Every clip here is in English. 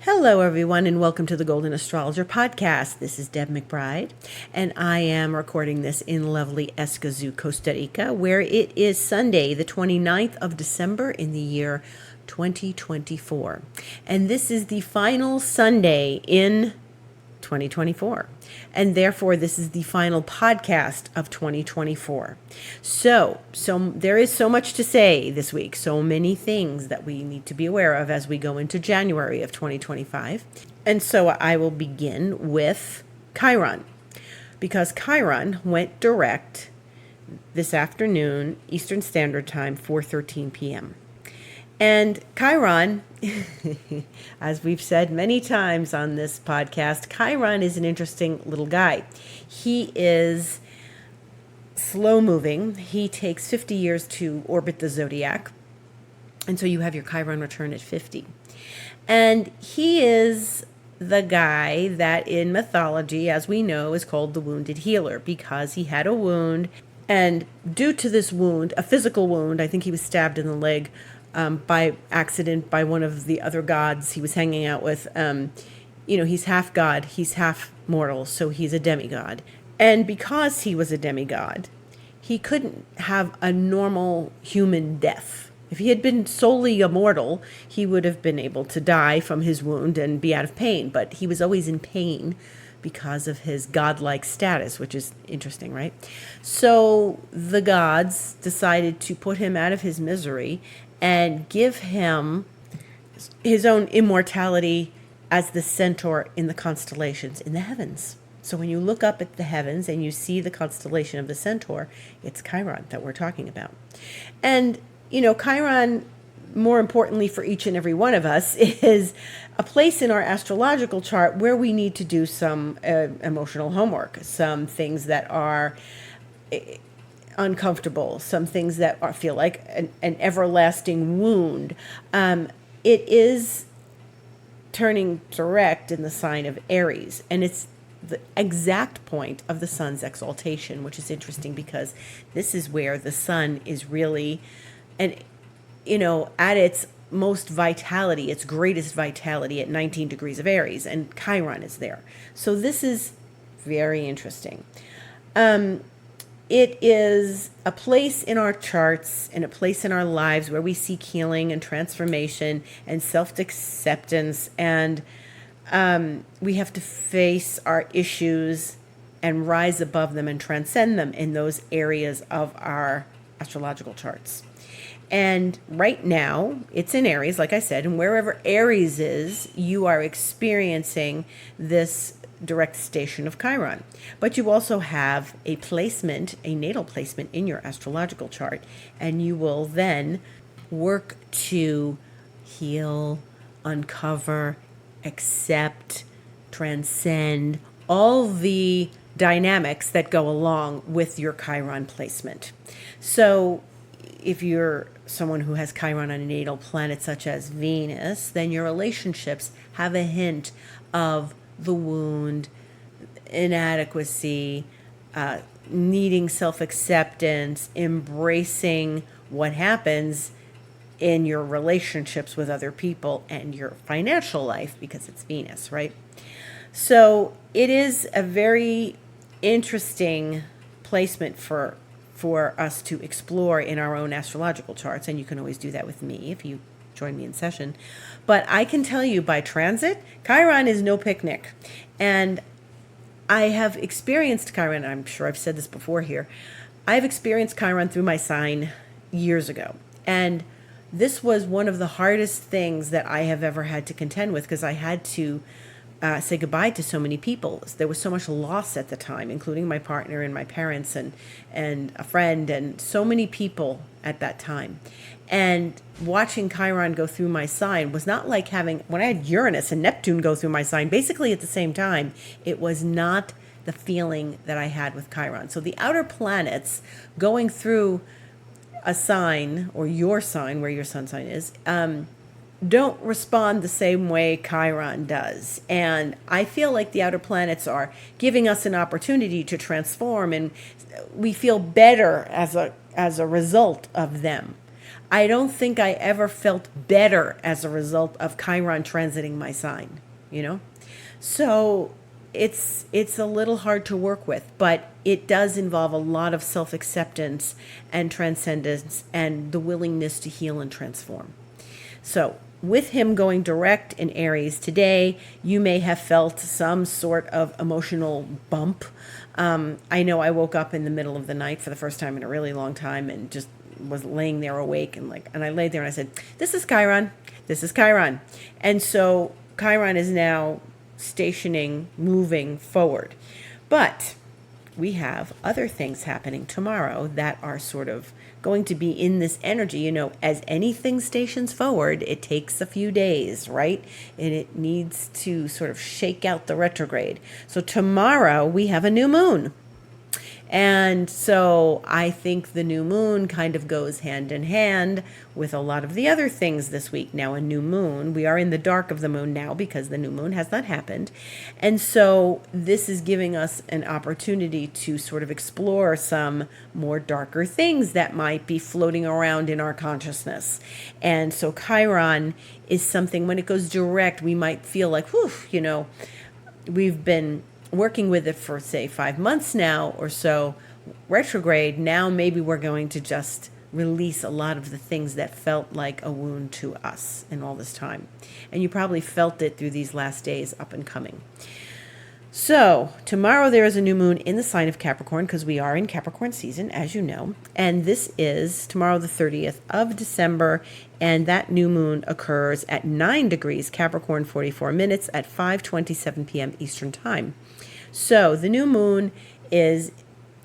Hello, everyone, and welcome to the Golden Astrologer Podcast. This is Deb McBride, and I am recording this in lovely Escazú, Costa Rica, where it is Sunday, the 29th of December in the year 2024. And this is the final Sunday in 2024. And therefore, this is the final podcast of 2024. So there is so much to say this week, so many things that we need to be aware of as we go into January of 2025. And so I will begin with Chiron, because Chiron went direct this afternoon, Eastern Standard Time, 4:13 p.m. And Chiron, as we've said many times on this podcast, Chiron is an interesting little guy. He is slow moving. He takes 50 years to orbit the zodiac. And so you have your Chiron return at 50. And he is the guy that in mythology, as we know, is called the wounded healer, because he had a wound. And due to this wound, a physical wound, I think he was stabbed in the leg by accident by one of the other gods he was hanging out with. He's half god, he's half mortal, so he's a demigod. And because he was a demigod, he couldn't have a normal human death. If he had been solely a mortal, he would have been able to die from his wound and be out of pain. But he was always in pain because of his godlike status, which is interesting, right? So the gods decided to put him out of his misery and give him his own immortality as the centaur in the constellations in the heavens. So when you look up at the heavens and you see the constellation of the centaur, it's Chiron that we're talking about. And, Chiron, more importantly for each and every one of us, is a place in our astrological chart where we need to do some emotional homework, some things that are uncomfortable, some things that feel like an everlasting wound. It is turning direct in the sign of Aries, and it's the exact point of the sun's exaltation, which is interesting because this is where the sun is really, at its most vitality, its greatest vitality at 19 degrees of Aries, and Chiron is there. So this is very interesting. It is a place in our charts and a place in our lives where we seek healing and transformation and self-acceptance, and we have to face our issues and rise above them and transcend them in those areas of our astrological charts. And right now, it's in Aries, like I said, and wherever Aries is, you are experiencing this direct station of Chiron. But you also have a natal placement in your astrological chart, and you will then work to heal, uncover, accept, transcend all the dynamics that go along with your Chiron placement. So if you're someone who has Chiron on a natal planet such as Venus, then your relationships have a hint of the wound, inadequacy, needing self-acceptance, embracing what happens in your relationships with other people and your financial life, because it's Venus, right? So it is a very interesting placement for us to explore in our own astrological charts, and you can always do that with me if you join me in session. But I can tell you by transit, Chiron is no picnic. And I have experienced Chiron, I'm sure I've said this before here, I've experienced Chiron through my sign years ago. And this was one of the hardest things that I have ever had to contend with, because I had to say goodbye to so many people. There was so much loss at the time, including my partner and my parents and a friend, and so many people at that time. And watching Chiron go through my sign was not like when I had Uranus and Neptune go through my sign, basically at the same time. It was not the feeling that I had with Chiron. So the outer planets going through a sign, or your sign, where your sun sign is, don't respond the same way Chiron does. And I feel like the outer planets are giving us an opportunity to transform, and we feel better as a result of them. I don't think I ever felt better as a result of Chiron transiting my sign, you know? So it's a little hard to work with, but it does involve a lot of self-acceptance and transcendence and the willingness to heal and transform. So with him going direct in Aries today, you may have felt some sort of emotional bump. I know I woke up in the middle of the night for the first time in a really long time and just was laying there awake and I laid there and I said, this is Chiron. This is Chiron. And so Chiron is now stationing, moving forward. But we have other things happening tomorrow that are sort of going to be in this energy. You know, as anything stations forward, it takes a few days, right? And it needs to sort of shake out the retrograde. So tomorrow we have a new moon. And so I think the new moon kind of goes hand in hand with a lot of the other things this week. Now, a new moon, we are in the dark of the moon now because the new moon has not happened. And so this is giving us an opportunity to sort of explore some more darker things that might be floating around in our consciousness. And so Chiron is something, when it goes direct, we might feel like, whew, you know, we've been working with it for, say, 5 months now or so, retrograde, now maybe we're going to just release a lot of the things that felt like a wound to us in all this time. And you probably felt it through these last days up and coming. So tomorrow there is a new moon in the sign of Capricorn because we are in Capricorn season, as you know. And this is tomorrow, the 30th of December. And that new moon occurs at 9 degrees Capricorn, 44 minutes at 5:27 p.m. Eastern time. So the new moon is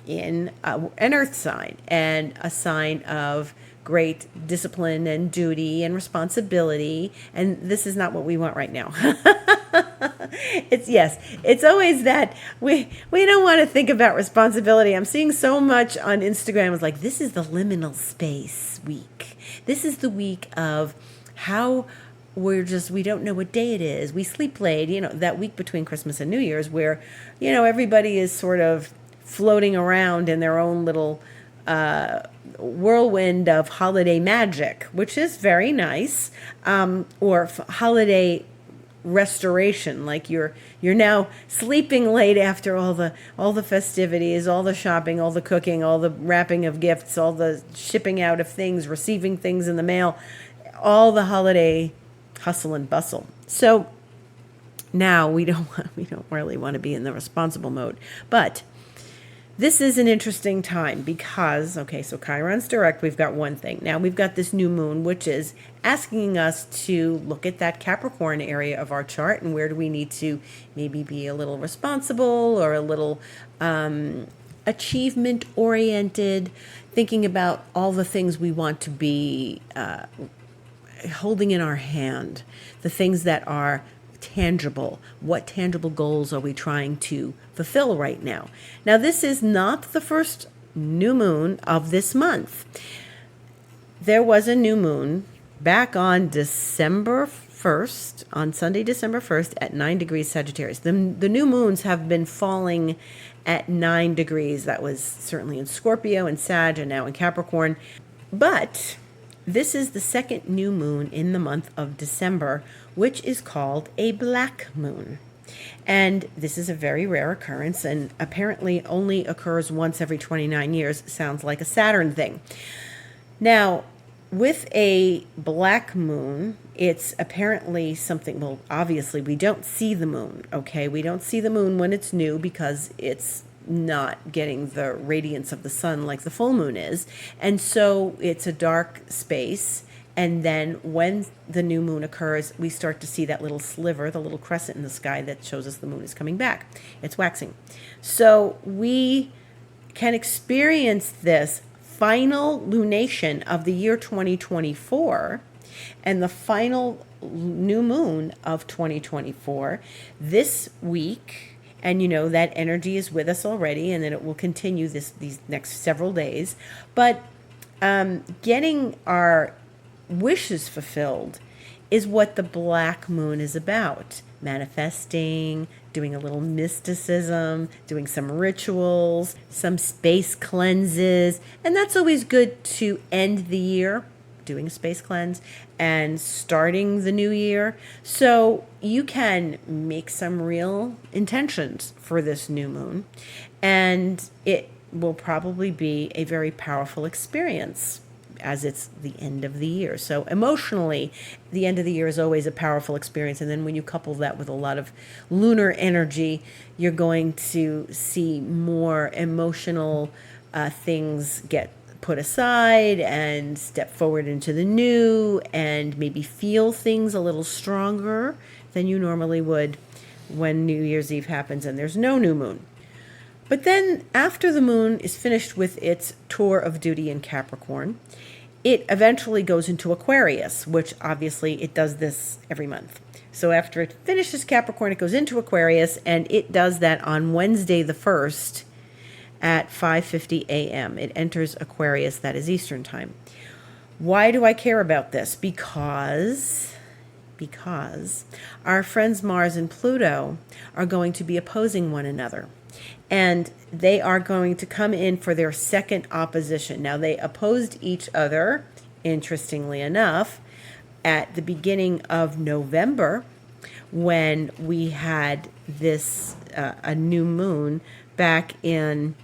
in an earth sign and a sign of great discipline and duty and responsibility. And this is not what we want right now. It's always that we don't want to think about responsibility. I'm seeing so much on Instagram. It's like, this is the liminal space week. This is the week of how we don't know what day it is. We sleep late, you know, that week between Christmas and New Year's where, you know, everybody is sort of floating around in their own little whirlwind of holiday magic, which is very nice, or holiday restoration, like you're now sleeping late after all the festivities, all the shopping, all the cooking, all the wrapping of gifts, all the shipping out of things, receiving things in the mail, all the holiday hustle and bustle. So now we don't really want to be in the responsible mode. But this is an interesting time because, okay, so Chiron's direct, we've got one thing. Now we've got this new moon, which is asking us to look at that Capricorn area of our chart and where do we need to maybe be a little responsible or a little achievement oriented, thinking about all the things we want to be holding in our hand, the things that are tangible. What tangible goals are we trying to fulfill right now? Now, this is not the first new moon of this month. There was a new moon back on December 1st, on Sunday, December 1st at 9 degrees Sagittarius. The new moons have been falling at 9 degrees. That was certainly in Scorpio and Sag and now in Capricorn. But this is the second new moon in the month of December, which is called a black moon. And this is a very rare occurrence and apparently only occurs once every 29 years. Sounds like a Saturn thing. Now, with a black moon, it's apparently something, well, obviously we don't see the moon, okay? We don't see the moon when it's new because it's not getting the radiance of the sun like the full moon is. And so it's a dark space. And then when the new moon occurs, we start to see that little sliver, the little crescent in the sky that shows us the moon is coming back. It's waxing. So we can experience this final lunation of the year 2024 and the final new moon of 2024 this week. And, you know, that energy is with us already, and then it will continue these next several days. But getting our wishes fulfilled is what the black moon is about. Manifesting, doing a little mysticism, doing some rituals, some space cleanses. And that's always good to end the year doing a space cleanse and starting the new year. So you can make some real intentions for this new moon, and it will probably be a very powerful experience as it's the end of the year. So emotionally, the end of the year is always a powerful experience. And then when you couple that with a lot of lunar energy, you're going to see more emotional things get put aside and step forward into the new, and maybe feel things a little stronger than you normally would when New Year's Eve happens and there's no new moon. But then after the moon is finished with its tour of duty in Capricorn, it eventually goes into Aquarius, which obviously it does this every month. So after it finishes Capricorn, it goes into Aquarius, and it does that on Wednesday the 1st at 5:50 a.m. It enters Aquarius, that is Eastern time. Why do I care about this? Because our friends Mars and Pluto are going to be opposing one another. And they are going to come in for their second opposition. Now, they opposed each other, interestingly enough, at the beginning of November, when we had this a new moon back in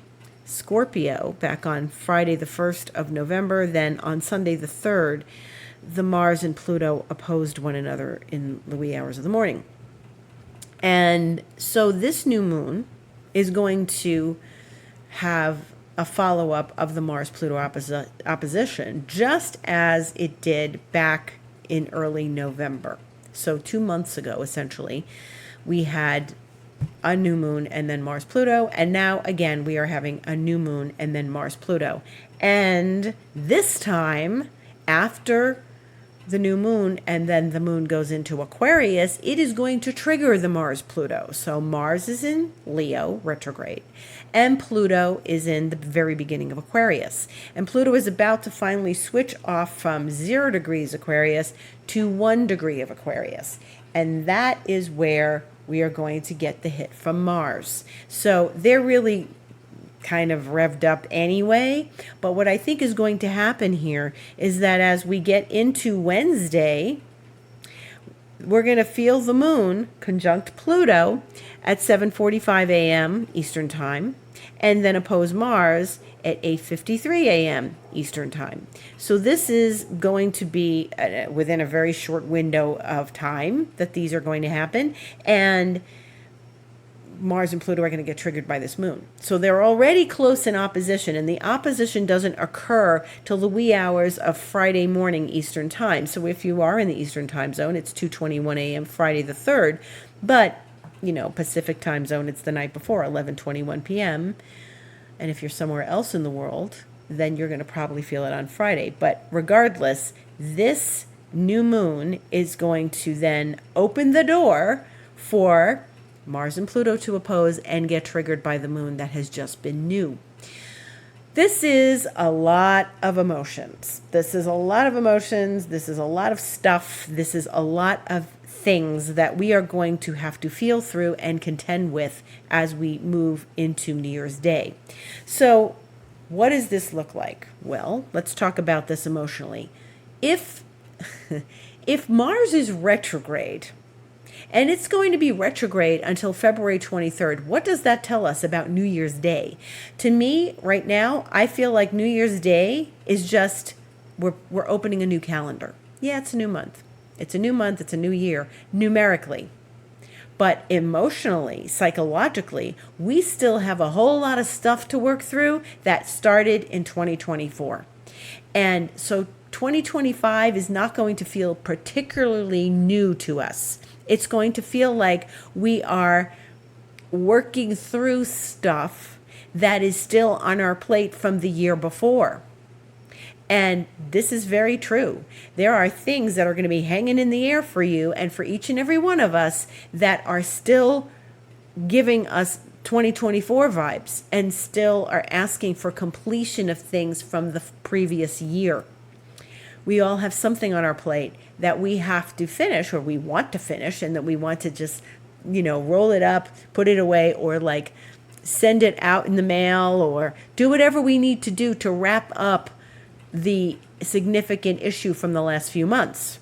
Scorpio, back on Friday the 1st of November. Then on Sunday the 3rd, the Mars and Pluto opposed one another in the wee hours of the morning. And so this new moon is going to have a follow-up of the Mars-Pluto opposition, just as it did back in early November. So 2 months ago, essentially, we had a new moon and then Mars-Pluto, and now, again, we are having a new moon and then Mars-Pluto. And this time, after the new moon and then the moon goes into Aquarius, it is going to trigger the Mars-Pluto. So Mars is in Leo, retrograde, and Pluto is in the very beginning of Aquarius. And Pluto is about to finally switch off from 0 degrees Aquarius to 1 degree of Aquarius. And that is where we are going to get the hit from Mars. So they're really kind of revved up anyway. But what I think is going to happen here is that as we get into Wednesday, we're going to feel the moon conjunct Pluto at 7:45 a.m. Eastern time, and then oppose Mars at 8:53 a.m. Eastern time. So this is going to be within a very short window of time that these are going to happen, and Mars and Pluto are going to get triggered by this moon. So they're already close in opposition, and the opposition doesn't occur till the wee hours of Friday morning Eastern time. So if you are in the Eastern time zone, it's 2:21 a.m. Friday the 3rd, but Pacific time zone, it's the night before, 11:21 p.m. And if you're somewhere else in the world, then you're going to probably feel it on Friday. But regardless, this new moon is going to then open the door for Mars and Pluto to oppose and get triggered by the moon that has just been new. This is a lot of emotions. This is a lot of emotions. This is a lot of stuff. This is a lot of things that we are going to have to feel through and contend with as we move into New Year's Day. So what does this look like? Well, let's talk about this emotionally. If Mars is retrograde, and it's going to be retrograde until February 23rd. What does that tell us about New Year's Day? To me, right now, I feel like New Year's Day is just, we're opening a new calendar. Yeah, it's a new month. It's a new month. It's a new year, numerically. But emotionally, psychologically, we still have a whole lot of stuff to work through that started in 2024. And so 2025 is not going to feel particularly new to us. It's going to feel like we are working through stuff that is still on our plate from the year before. And this is very true. There are things that are going to be hanging in the air for you and for each and every one of us that are still giving us 2024 vibes and still are asking for completion of things from the previous year. We all have something on our plate that we have to finish, or we want to finish, and that we want to just, roll it up, put it away, or like send it out in the mail, or do whatever we need to do to wrap up the significant issue from the last few months.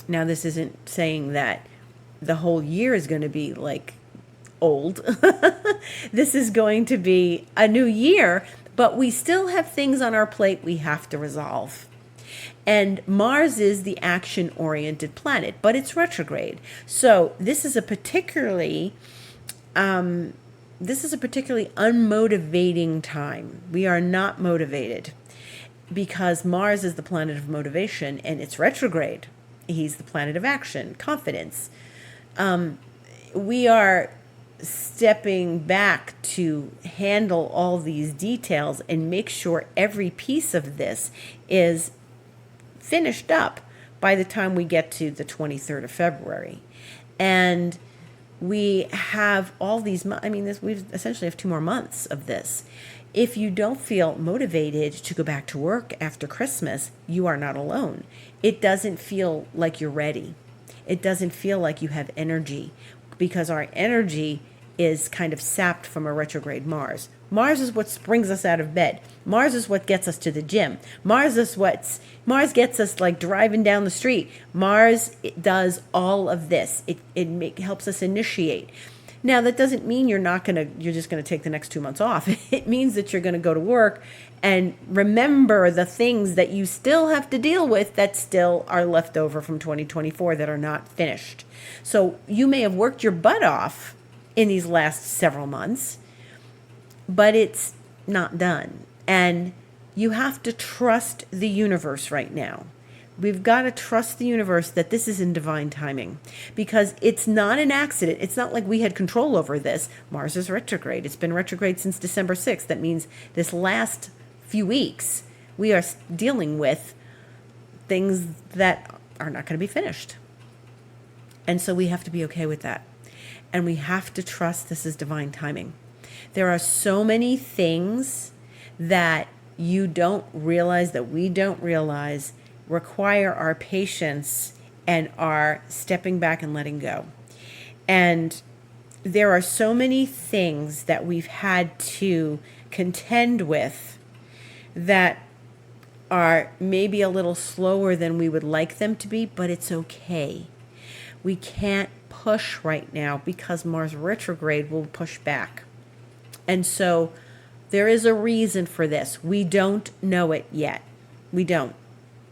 Now, this isn't saying that the whole year is going to be like old. This is going to be a new year, but we still have things on our plate we have to resolve. And Mars is the action-oriented planet, but it's retrograde. So this is a particularly unmotivating time. We are not motivated because Mars is the planet of motivation and it's retrograde. He's the planet of action, confidence. We are stepping back to handle all these details and make sure every piece of this is finished up by the time we get to the 23rd of February. And we have all these, we essentially have 2 more months of this. If you don't feel motivated to go back to work after Christmas, you are not alone. It doesn't feel like you're ready. It doesn't feel like you have energy because our energy is kind of sapped from a retrograde Mars. Mars is what brings us out of bed. Mars is what gets us to the gym. Mars gets us like driving down the street. Mars does all of this. It helps us initiate. Now, that doesn't mean you're just going to take the next 2 months off. It means that you're going to go to work and remember the things that you still have to deal with that still are left over from 2024 that are not finished. So you may have worked your butt off in these last several months, but it's not done. And you have to trust the universe right now. We've got to trust the universe that this is in divine timing because it's not an accident. It's not like we had control over this. Mars is retrograde. It's been retrograde since December 6th. That means this last few weeks, we are dealing with things that are not going to be finished. And so we have to be okay with that. And we have to trust this is divine timing. There are so many things that you don't realize, that we don't realize, require our patience and our stepping back and letting go. And there are so many things that we've had to contend with that are maybe a little slower than we would like them to be, but it's okay. We can't push right now because Mars retrograde will push back. And so there is a reason for this. We don't know it yet. We don't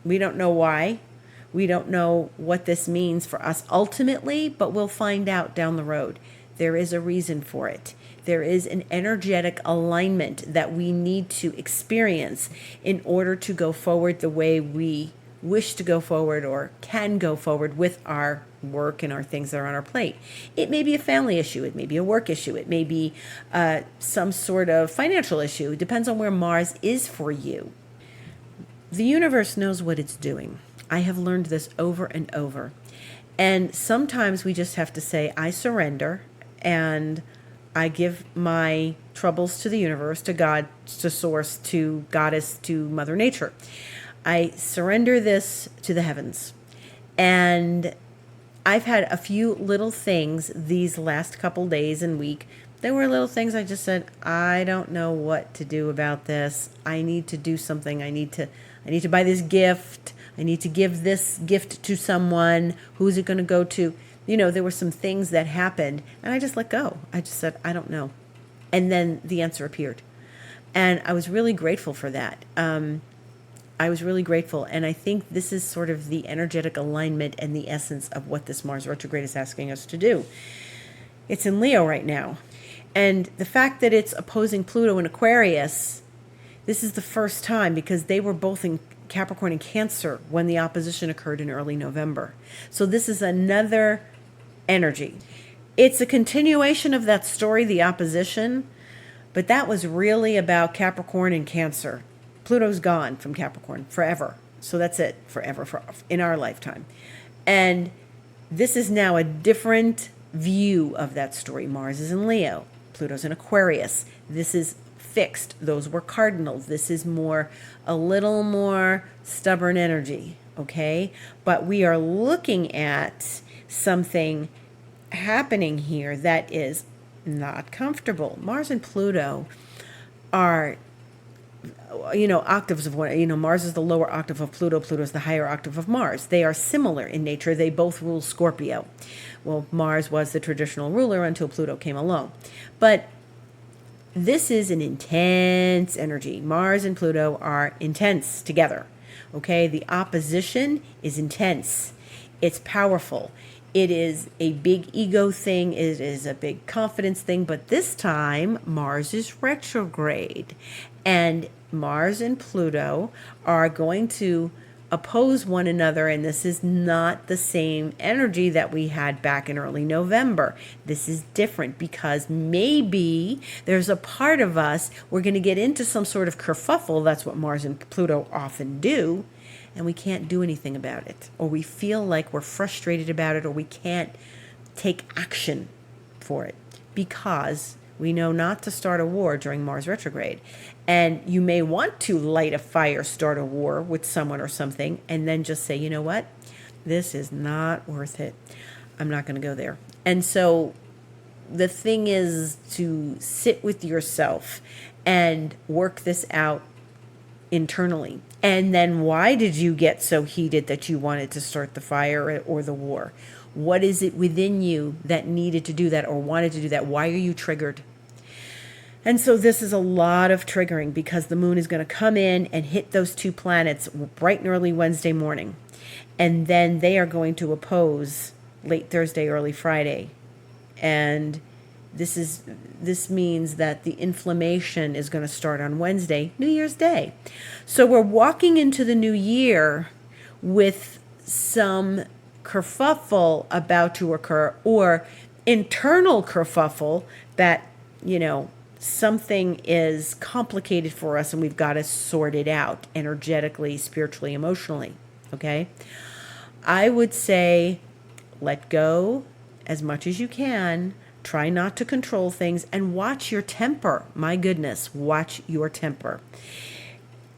know why. We don't know what this means for us ultimately, but we'll find out down the road. There is a reason for it. There is an energetic alignment that we need to experience in order to go forward the way we wish to go forward or can go forward with our work and our things that are on our plate. It may be a family issue. It may be a work issue. It may be some sort of financial issue. It depends on where Mars is for you. The universe knows what it's doing. I have learned this over and over. And sometimes we just have to say, I surrender, and I give my troubles to the universe, to God, to Source, to Goddess, to Mother Nature. I surrender this to the heavens. And I've had a few little things these last couple days and week. There were little things I just said, I don't know what to do about this. I need to do something. I need to buy this gift. I need to give this gift to someone. Who's it going to go to? There were some things that happened, and I just let go. I just said, I don't know. And then the answer appeared. And I was really grateful for that. I was really grateful. And I think this is sort of the energetic alignment and the essence of what this Mars retrograde is asking us to do. It's in Leo right now. And the fact that it's opposing Pluto in Aquarius, this is the first time because they were both in Capricorn and Cancer when the opposition occurred in early November. So this is another energy. It's a continuation of that story, the opposition, but that was really about Capricorn and Cancer. Pluto's gone from Capricorn forever. So that's it, forever, in our lifetime. And this is now a different view of that story. Mars is in Leo. Pluto's in Aquarius. This is fixed. Those were cardinals. This is a little more stubborn energy, okay? But we are looking at something happening here that is not comfortable. Mars and Pluto are octaves of one. Mars is the lower octave of Pluto. Pluto is the higher octave of Mars. They are similar in nature. They both rule Scorpio. Well, Mars was the traditional ruler until Pluto came along. But this is an intense energy. Mars and Pluto are intense together. Okay, the opposition is intense. It's powerful. It is a big ego thing. It is a big confidence thing. But this time, Mars is retrograde. And Mars and Pluto are going to oppose one another. And this is not the same energy that we had back in early November. This is different because maybe there's a part of us, we're going to get into some sort of kerfuffle. That's what Mars and Pluto often do. And we can't do anything about it, or we feel like we're frustrated about it, or we can't take action for it because we know not to start a war during Mars retrograde. And you may want to light a fire, start a war with someone or something, and then just say, you know what, this is not worth it. I'm not going to go there. And so the thing is to sit with yourself and work this out internally. And then why did you get so heated that you wanted to start the fire or the war? What is it within you that needed to do that or wanted to do that? Why are you triggered? And so this is a lot of triggering because the moon is going to come in and hit those two planets bright and early Wednesday morning. And then they are going to oppose late Thursday, early Friday. And this means that the inflammation is going to start on Wednesday, New Year's Day. So we're walking into the new year with some kerfuffle about to occur, or internal kerfuffle that, something is complicated for us and we've got to sort it out energetically, spiritually, emotionally. Okay? I would say let go as much as you can. Try not to control things and watch your temper. My goodness, watch your temper.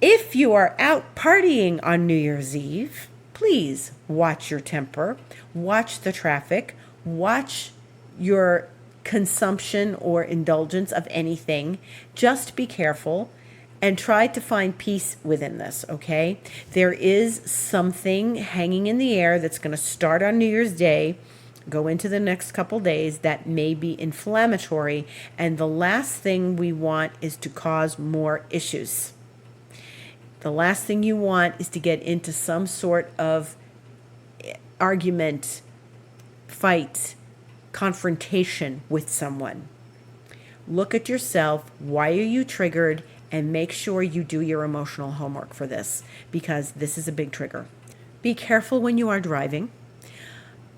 If you are out partying on New Year's Eve, please watch your temper, watch the traffic, watch your consumption or indulgence of anything. Just be careful and try to find peace within this, okay? There is something hanging in the air that's going to start on New Year's Day, go into the next couple days, that may be inflammatory, and the last thing we want is to cause more issues. The last thing you want is to get into some sort of argument, fight, confrontation with someone. Look at yourself. Why are you triggered? And make sure you do your emotional homework for this, because this is a big trigger. Be careful when you are driving.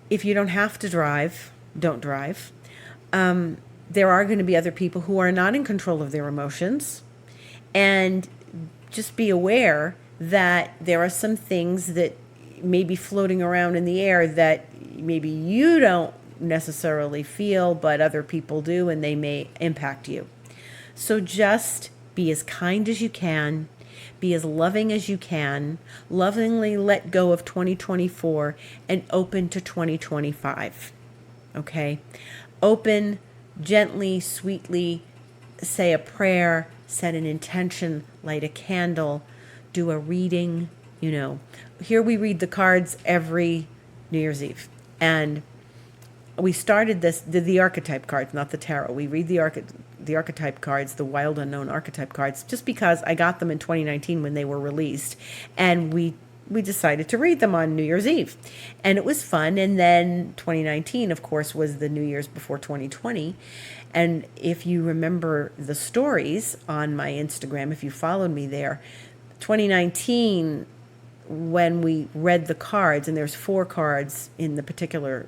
If you don't have to drive, don't drive. There are going to be other people who are not in control of their emotions. And just be aware that there are some things that may be floating around in the air that maybe you don't necessarily feel, but other people do, and they may impact you. So just be as kind as you can. Be as loving as you can. Lovingly let go of 2024 and open to 2025. Okay? Open gently, sweetly, say a prayer, set an intention, light a candle, do a reading. Here we read the cards every New Year's Eve. And we started this, the archetype cards, not the tarot. We read the archetype cards, the wild unknown archetype cards, just because I got them in 2019 when they were released. And we decided to read them on New Year's Eve. And it was fun. And then 2019, of course, was the New Year's before 2020. And if you remember the stories on my Instagram, if you followed me there, 2019, when we read the cards, and there's 4 cards in the particular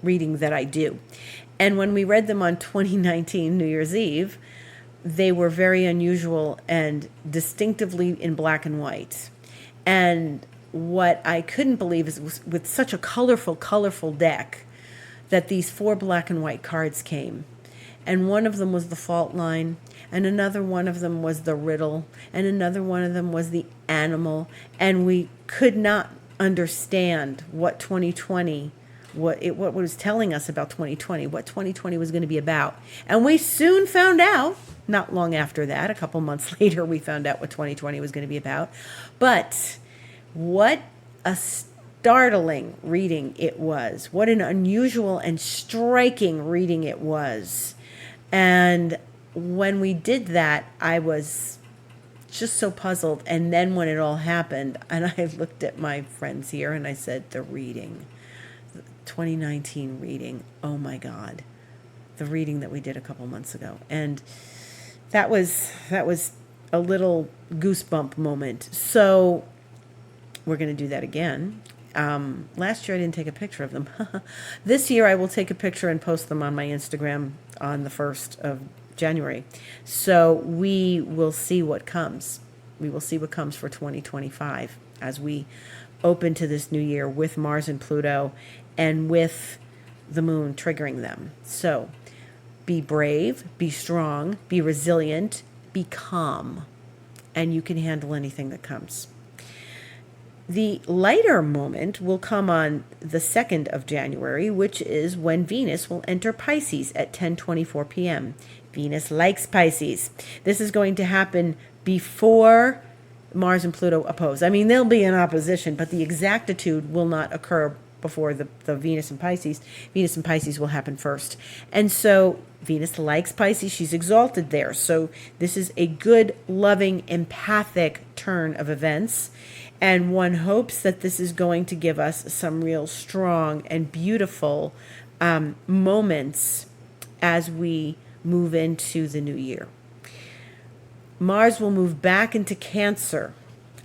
reading that I do. And when we read them on 2019 New Year's Eve, they were very unusual and distinctively in black and white. And what I couldn't believe is with such a colorful deck that these 4 black and white cards came. And one of them was the fault line, and another one of them was the riddle, and another one of them was the animal. And we could not understand what 2020 what was telling us about 2020, what 2020 was going to be about. And we soon found out, not long after that, a couple months later, we found out what 2020 was going to be about. But what a startling reading it was. What an unusual and striking reading it was. And when we did that, I was just so puzzled. And then when it all happened, and I looked at my friends here and I said, the reading, 2019 reading, oh my God, the reading that we did a couple months ago. And that was a little goosebump moment. So we're going to do that again. Last year I didn't take a picture of them. This year I will take a picture and post them on my Instagram on the 1st of January. So we will see what comes. We will see what comes for 2025 as we open to this new year with Mars and Pluto and with the moon triggering them. So be brave, be strong, be resilient, be calm, and you can handle anything that comes. The lighter moment will come on the 2nd of January, which is when Venus will enter Pisces at 10:24 p.m. Venus likes Pisces. This is going to happen before Mars and Pluto oppose. I mean, they'll be in opposition, but the exactitude will not occur before the Venus and Pisces. Venus and Pisces will happen first. And so Venus likes Pisces. She's exalted there. So this is a good, loving, empathic turn of events. And one hopes that this is going to give us some real strong and beautiful moments as we move into the new year. Mars will move back into Cancer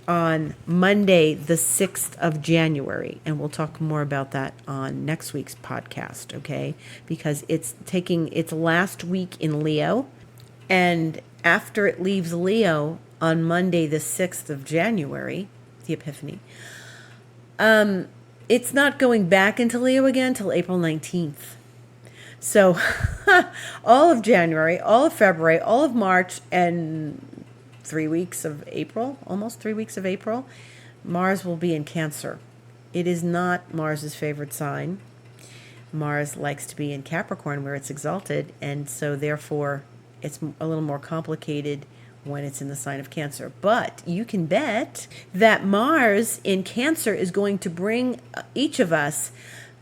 on Monday, the 6th of January. And we'll talk more about that on next week's podcast, okay? Because it's taking its last week in Leo. And after it leaves Leo on Monday, the 6th of January, the Epiphany, it's not going back into Leo again till April 19th. So all of January, all of February, all of March, and 3 weeks of April, almost 3 weeks of April, Mars will be in Cancer. It is not Mars's favorite sign. Mars likes to be in Capricorn where it's exalted, and so therefore it's a little more complicated when it's in the sign of Cancer. But you can bet that Mars in Cancer is going to bring each of us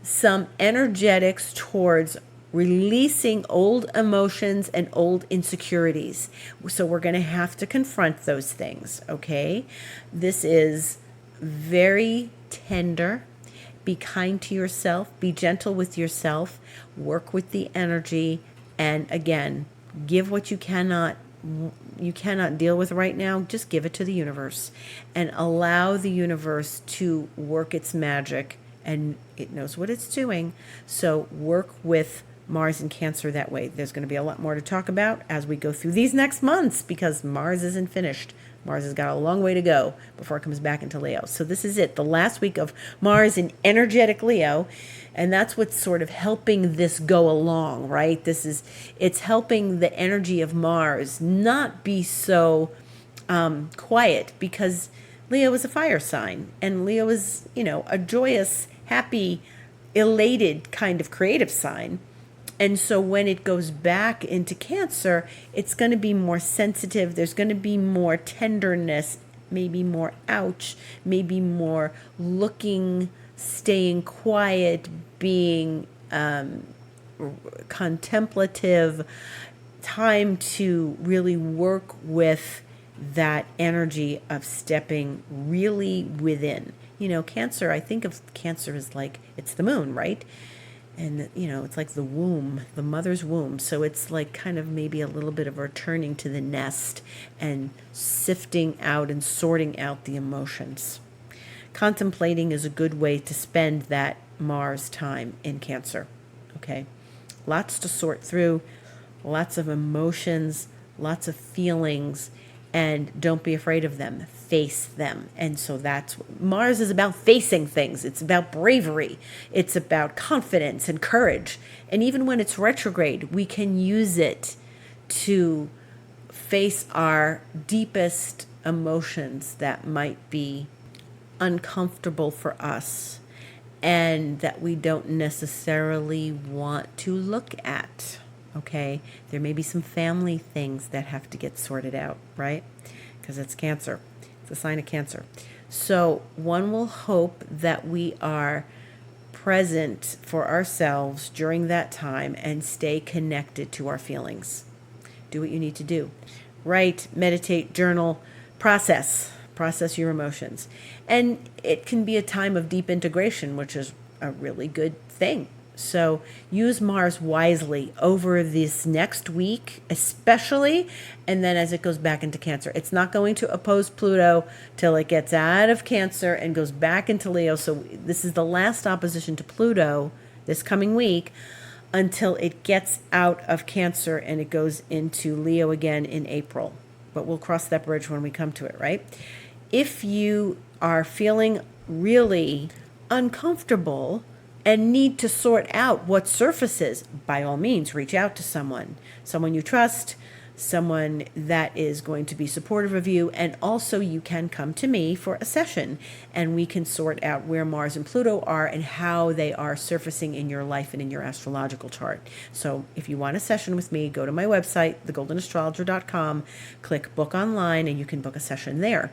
some energetics towards releasing old emotions and old insecurities. So we're going to have to confront those things, okay? This is very tender. Be kind to yourself. Be gentle with yourself. Work with the energy. And again, give what you cannot deal with right now. Just give it to the universe and allow the universe to work its magic, and it knows what it's doing. So work with Mars in Cancer that way. There's going to be a lot more to talk about as we go through these next months because Mars isn't finished. Mars has got a long way to go before it comes back into Leo. So this is it, the last week of Mars in energetic Leo, and that's what's sort of helping this go along, right? It's helping the energy of Mars not be so quiet, because Leo is a fire sign, and Leo is, a joyous, happy, elated kind of creative sign. And so when it goes back into Cancer, it's going to be more sensitive. There's going to be more tenderness, maybe more ouch, maybe more looking, staying quiet, being contemplative, time to really work with that energy of stepping really within. Cancer, I think of Cancer as like, it's the moon, right? And, it's like the womb, the mother's womb. So it's like kind of maybe a little bit of returning to the nest and sifting out and sorting out the emotions. Contemplating is a good way to spend that Mars time in Cancer. Okay. Lots to sort through, lots of emotions, lots of feelings, and don't be afraid of them. Face them. And so Mars is about facing things. It's about bravery. It's about confidence and courage. And even when it's retrograde, we can use it to face our deepest emotions that might be uncomfortable for us. and that we don't necessarily want to look at. Okay, there may be some family things that have to get sorted out, right? Because it's Cancer. It's a sign of Cancer. So one will hope that we are present for ourselves during that time and stay connected to our feelings. Do what you need to do. Write, meditate, journal, process your emotions. And it can be a time of deep integration, which is a really good thing. So use Mars wisely over this next week, especially, and then as it goes back into Cancer. It's not going to oppose Pluto till it gets out of Cancer and goes back into Leo. So this is the last opposition to Pluto this coming week until it gets out of Cancer and it goes into Leo again in April. But we'll cross that bridge when we come to it, right? If you are feeling really uncomfortable and need to sort out what surfaces, by all means, reach out to someone you trust, someone that is going to be supportive of you, and also you can come to me for a session and we can sort out where Mars and Pluto are and how they are surfacing in your life and in your astrological chart. So if you want a session with me, go to my website, thegoldenastrologer.com, click book online, and you can book a session there.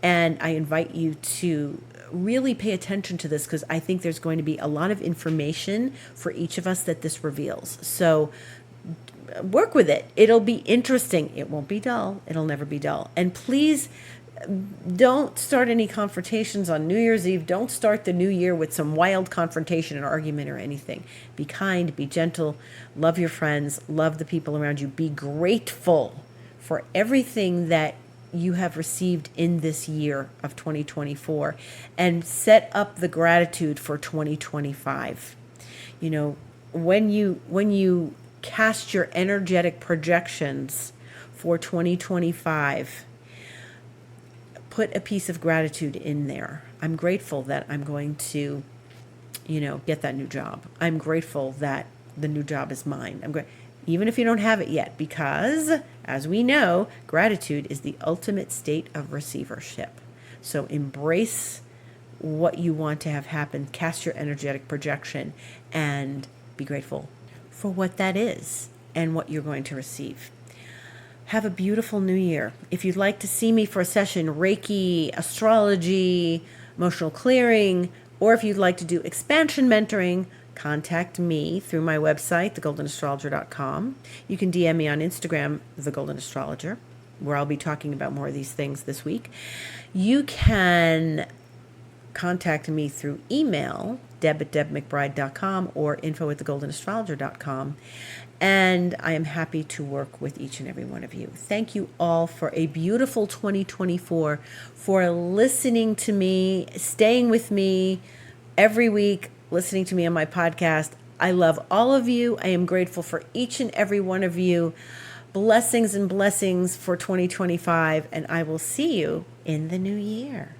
And I invite you to really pay attention to this because I think there's going to be a lot of information for each of us that this reveals. So work with it. It'll be interesting. It won't be dull. It'll never be dull. And please don't start any confrontations on New Year's Eve. Don't start the new year with some wild confrontation or argument or anything. Be kind, be gentle, love your friends, love the people around you. Be grateful for everything that you have received in this year of 2024 and set up the gratitude for 2025. You know, when you cast your energetic projections for 2025, put a piece of gratitude in there. I'm grateful that I'm going to, get that new job. I'm grateful that the new job is mine. Even if you don't have it yet, because as we know, gratitude is the ultimate state of receivership. So embrace what you want to have happen, cast your energetic projection, and be grateful for what that is and what you're going to receive. Have a beautiful new year. If you'd like to see me for a session, Reiki, astrology, emotional clearing, or if you'd like to do expansion mentoring, contact me through my website, thegoldenastrologer.com. You can DM me on Instagram, The Golden Astrologer, where I'll be talking about more of these things this week. You can contact me through email, deb@debmcbride.com, or info@thegoldenastrologer.com. And I am happy to work with each and every one of you. Thank you all for a beautiful 2024, for listening to me, staying with me every week, listening to me on my podcast. I love all of you. I am grateful for each and every one of you. Blessings and blessings for 2025, and I will see you in the new year.